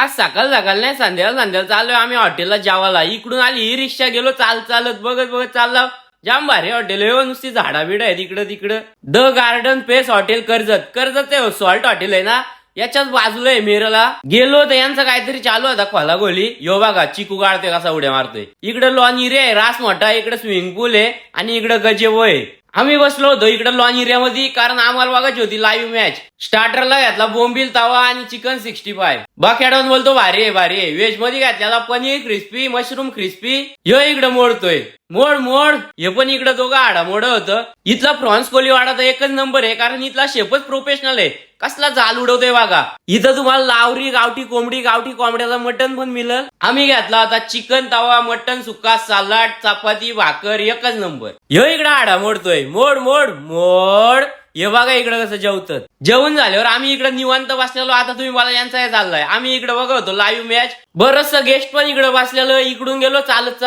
आज सकाळ सकाळ नाही संध्याकाळ चाललोय आम्ही हॉटेलला जेवायला. इकडून आली ही रिक्षा, गेलो चालत बघत बघत चालला. जाम भारी हॉटेल आहे, नुसती झाडा बिड आहे तिकडं तिकडं. The Garden Pace hotel Karjat ते सॉल्ट हॉटेल आहे ना, याच्याच बाजूला आहे. मेरला गेलो तर यांचं काहीतरी चालू होता खोलागोली. यो बघा चिकू गाळतोय कसा उड्या मारतोय. इकडे लॉन एरिया आहे, रास मोठा, इकडे स्विमिंग पूल आहे आणि इकडे गजेबो आहे. आम्ही बसलो होतो इकडे लॉन एरियामध्ये, कारण आम्हाला बघायची होती लाईव्ह मॅच. स्टार्टरला घातला बोंबील तवा आणि चिकन 65. बाखेडून बोलतो भारी आहे. व्हेज मध्ये घातल्याला पनीर क्रिस्पी, मशरूम क्रिस्पी. यो इकडे मोडतोय, मोड हे पण इकडे दोघं आडा मोड होतं. इथला फ्रॉन्स कोलीवाडा तर एकच नंबर आहे, कारण इथला शेफच प्रोफेशनल आहे. कसला जाल उडवतोय बघा. इथं तुम्हाला लावरी, गावठी कोंबडी, गावठी कोंबड्याचा मटन पण मिळेल. आम्ही घेतला होता चिकन तवा, मटन सुक्का, सलाड, चपाती, भाकर, एकच नंबर. ह्यो इकडे आडा मोडतोय, मोड. हे बघा इकडे कसं जेवतात. जेवण झाल्यावर आम्ही इकडे निवांत बसलेलो. आता तुम्ही मला यांचा हे चाललाय. आम्ही इकडे बघा होतो लाईव्ह मॅच. बरंच गेस्ट पण इकडे बसलेलं. इकडून गेलो चालत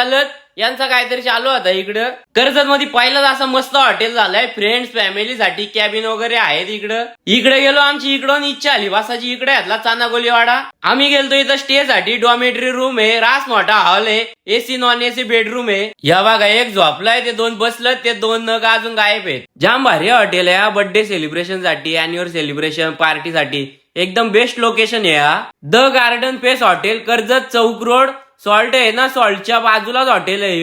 यांचा काहीतरी चालू होता. इकडं कर्जत मध्ये पहिलाच असं मस्त हॉटेल झालंय. फ्रेंड्स फॅमिलीसाठी कॅबिन वगैरे आहेत. इकडे गेलो, आमची इकडून इच्छा आली बसाची. इकडे घातला चाना गोलीवाडा. आम्ही गेलतो इथं स्टे साठी. डॉमेटरी रूम आहे, रास मोठा हॉल आहे, एसी नॉन एसी बेडरूम आहे. या बघा एक झोपलाय, ते दोन बसलं, ते दोन नग अजून गायब आहेत. जाम भारी हॉटेल आहे. बर्थडे सेलिब्रेशन साठी, अॅन्युअल सेलिब्रेशन पार्टीसाठी एकदम बेस्ट लोकेशन आहे. The Garden Pace hotel Karjat, Chowk road. Salt आहे ना, सॉल्टच्या बाजूलाच हॉटेल आहे.